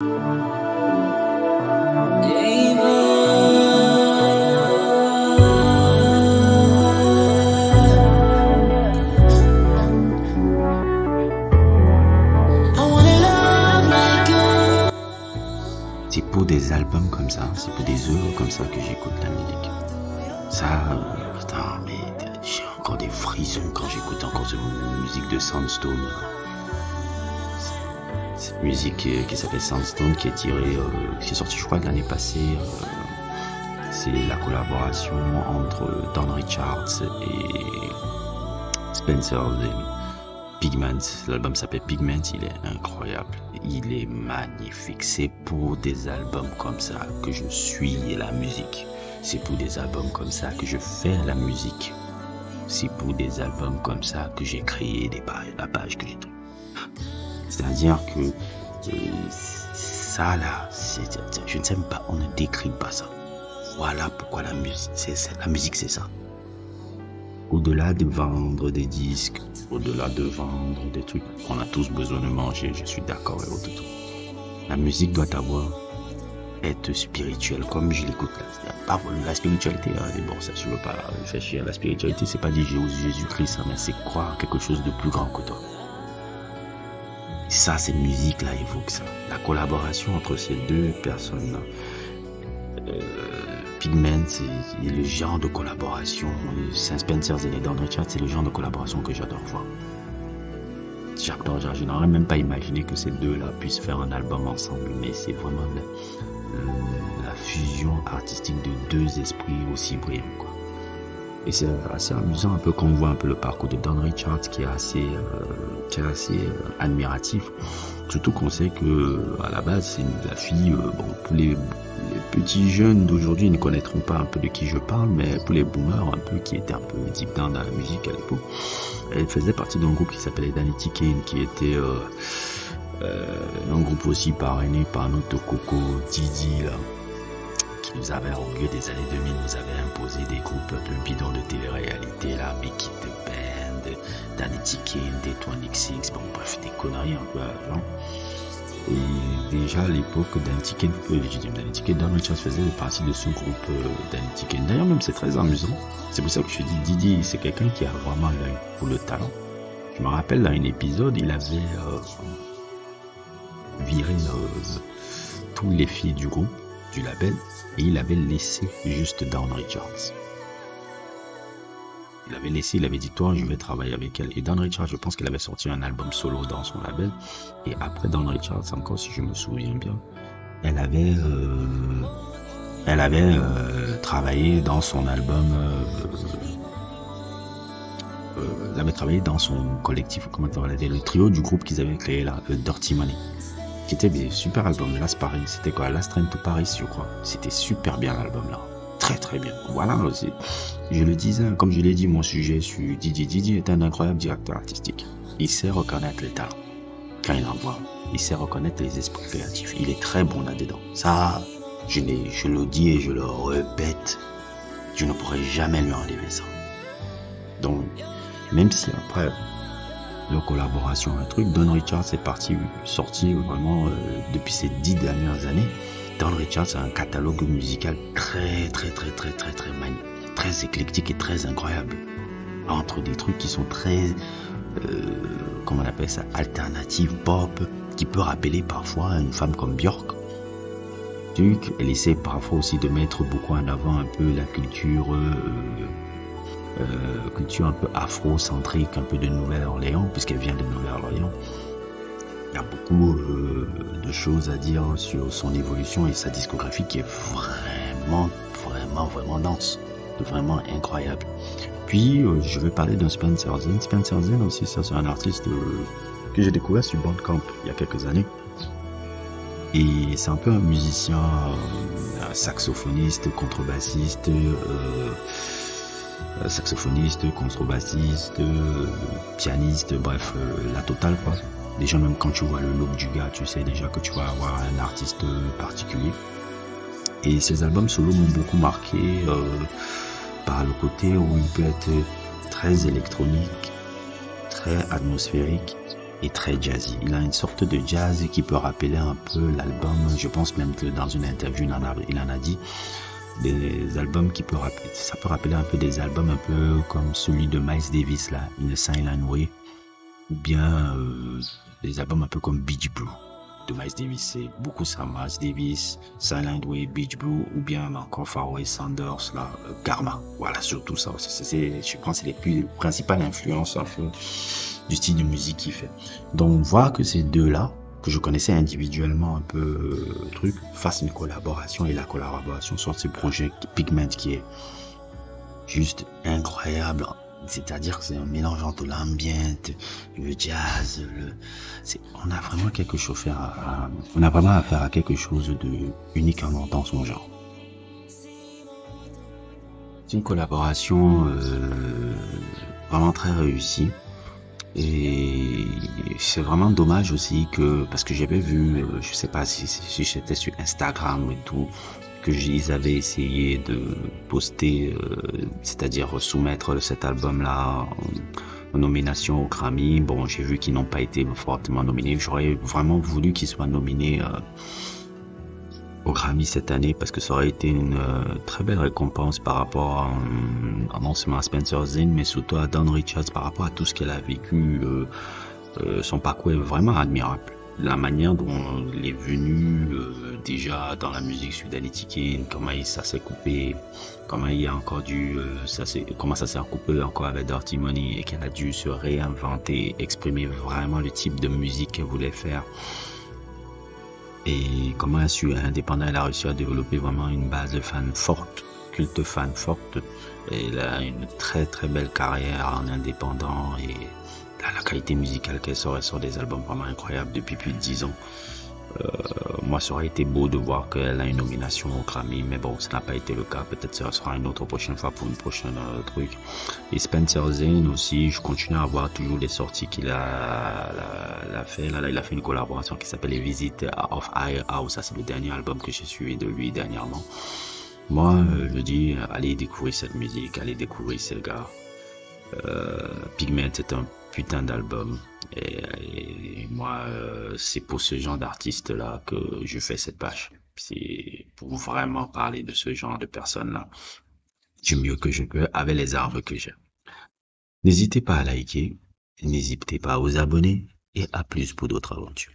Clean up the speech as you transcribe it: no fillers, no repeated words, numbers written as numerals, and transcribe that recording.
C'est pour des albums comme ça, c'est pour des œuvres comme ça que j'écoute la musique. Ça, putain, mais j'ai encore des frissons quand j'écoute encore cette musique de Soundstone. Cette musique qui s'appelle Soundstone, qui est sortie je crois l'année passée. C'est la collaboration entre Don Richards et Spencer Pigment. L'album s'appelle Pigment, il est incroyable, il est magnifique. C'est pour des albums comme ça que je suis la musique. C'est pour des albums comme ça que je fais la musique. C'est pour des albums comme ça que j'ai créé la page que j'ai trouvée. C'est-à-dire que ça là, je ne sais même pas, on ne décrit pas ça. Voilà pourquoi la musique c'est ça. Au-delà de vendre des disques, au-delà de vendre des trucs, on a tous besoin de manger, je suis d'accord avec tout. La musique doit être spirituelle, comme je l'écoute là. Pas la spiritualité, bon, ça je veux pas faire chier. La spiritualité, c'est pas dire Jésus-Christ, mais c'est croire quelque chose de plus grand que toi. Et ça, cette musique-là évoque ça. La collaboration entre ces deux personnes-là. Pigment, c'est le genre de collaboration. Saint Spencer et Don Richards, c'est le genre de collaboration que j'adore voir. J'adore, je n'aurais même pas imaginé que ces deux-là puissent faire un album ensemble, mais c'est vraiment la fusion artistique de deux esprits aussi brillants, quoi. Et c'est assez amusant un peu qu'on voit un peu le parcours de Don Richards qui est assez admiratif. Surtout qu'on sait que à la base c'est la fille, bon, pour les petits jeunes d'aujourd'hui ils ne connaîtront pas un peu de qui je parle, mais pour les boomers un peu qui étaient un peu deep down dans la musique à l'époque, elle faisait partie d'un groupe qui s'appelait Danity Kane, qui était un groupe aussi parrainé par notre Coco Didi là, qui nous avait au milieu des années 2000 nous avait imposé des groupes un peu bidons de télé-réalité là, Make It the Band, Danity Kane, D26, bon bref des conneries un peu avant. Et déjà à l'époque Danity Kane, Don Richards faisait partie de ce groupe Danity Kane. D'ailleurs même c'est très amusant, c'est pour ça que je dis Didi c'est quelqu'un qui a vraiment l'œil pour le talent. Je me rappelle dans un épisode il avait viré tous les filles du groupe, du label, et il avait laissé juste Don Richards. Il avait dit toi je vais travailler avec elle. Et Don Richards, je pense qu'il avait sorti un album solo dans son label. Et après Don Richards, encore si je me souviens bien, elle avait travaillé dans son album. Elle avait travaillé dans son collectif, comment on va dire, le trio du groupe qu'ils avaient créé là, le Dirty Money, qui était des super albums. Last Paris, c'était quoi, Last Train to Paris, je crois. C'était super bien l'album là. Très très bien. Voilà, je le disais, comme je l'ai dit, mon sujet sur Didi. Didi est un incroyable directeur artistique. Il sait reconnaître les talents quand il en voit. Il sait reconnaître les esprits créatifs. Il est très bon là-dedans. Ça, je le dis et je le répète. Je ne pourrai jamais lui enlever ça. Donc, même si après leur collaboration, un truc, Don Richards est sorti vraiment depuis ces 10 dernières années. Don Richards a un catalogue musical très éclectique et très incroyable. Entre des trucs qui sont très, comment on appelle ça, alternative pop, qui peut rappeler parfois une femme comme Björk. Elle essaie parfois aussi de mettre beaucoup en avant un peu la culture un peu afro-centrique, un peu de Nouvelle-Orléans, puisqu'elle vient de Nouvelle-Orléans. Il y a beaucoup de choses à dire sur son évolution et sa discographie qui est vraiment dense, vraiment incroyable. Puis je vais parler d'un Spencer Zen. Spencer Zen aussi, ça c'est un artiste que j'ai découvert sur Bandcamp il y a quelques années. Et c'est un peu un musicien, un saxophoniste, contrebassiste, pianiste, bref, la totale quoi. Déjà même quand tu vois le look du gars, tu sais déjà que tu vas avoir un artiste particulier. Et ces albums solo m'ont beaucoup marqué par le côté où il peut être très électronique, très atmosphérique, et très jazzy. Il a une sorte de jazz qui peut rappeler un peu l'album, je pense même que dans une interview, il en a dit, des albums qui peut rappeler, ça peut rappeler un peu des albums un peu comme celui de Miles Davis, là, In a Silent Way, ou bien des albums un peu comme Beach Blue de Miles Davis. C'est beaucoup ça, Miles Davis, Silent Way, Beach Blue, ou bien encore Faraway Sanders, là, Karma. Voilà, surtout ça. Je pense que c'est les plus principales influences un peu du style de musique qu'il fait. Donc, voir que ces deux-là, que je connaissais individuellement un peu, truc, fassent une collaboration, et la collaboration sur ce projet Pigment qui est juste incroyable. C'est-à-dire que c'est un mélange entre l'ambiance, le jazz, on a vraiment quelque chose on a vraiment affaire à quelque chose de unique dans son genre. C'est une collaboration vraiment très réussie. Et c'est vraiment dommage aussi parce que j'avais vu, je sais pas si j'étais sur Instagram et tout, ils avaient essayé de poster, c'est-à-dire soumettre cet album-là en nomination au Grammy. Bon, j'ai vu qu'ils n'ont pas été fortement nominés. J'aurais vraiment voulu qu'ils soient nominés au Grammy cette année parce que ça aurait été une très belle récompense par rapport non seulement à Spencer Zane mais surtout à Dawn Richards par rapport à tout ce qu'elle a vécu. Son parcours est vraiment admirable. La manière dont il est venu déjà dans la musique sud-haïtienne, comment ça s'est coupé, comment il a encore comment ça s'est recoupé encore avec Dirty Money et qu'elle a dû se réinventer, exprimer vraiment le type de musique qu'elle voulait faire. Et comment elle a réussi à développer vraiment une base de fans forte, culte fan forte. Et elle a une très très belle carrière en indépendant et la qualité musicale qu'elle sort, elle sort des albums vraiment incroyables depuis plus de 10 ans. Moi, ça aurait été beau de voir qu'elle a une nomination au Grammy, mais bon, ça n'a pas été le cas. Peut-être ça sera une autre prochaine fois pour une prochaine truc. Et Spencer Zane aussi, je continue à voir toujours les sorties qu'il a fait. Là, il a fait une collaboration qui s'appelle Les Visites of High House. Ça, c'est le dernier album que j'ai suivi de lui dernièrement. Moi, je dis, allez découvrir cette musique, allez découvrir ces gars. Pigment, c'est un putain d'album. Et moi, c'est pour ce genre d'artiste-là que je fais cette page. C'est pour vraiment parler de ce genre de personnes-là du mieux que je peux avec les armes que j'ai. N'hésitez pas à liker, n'hésitez pas à vous abonner et à plus pour d'autres aventures.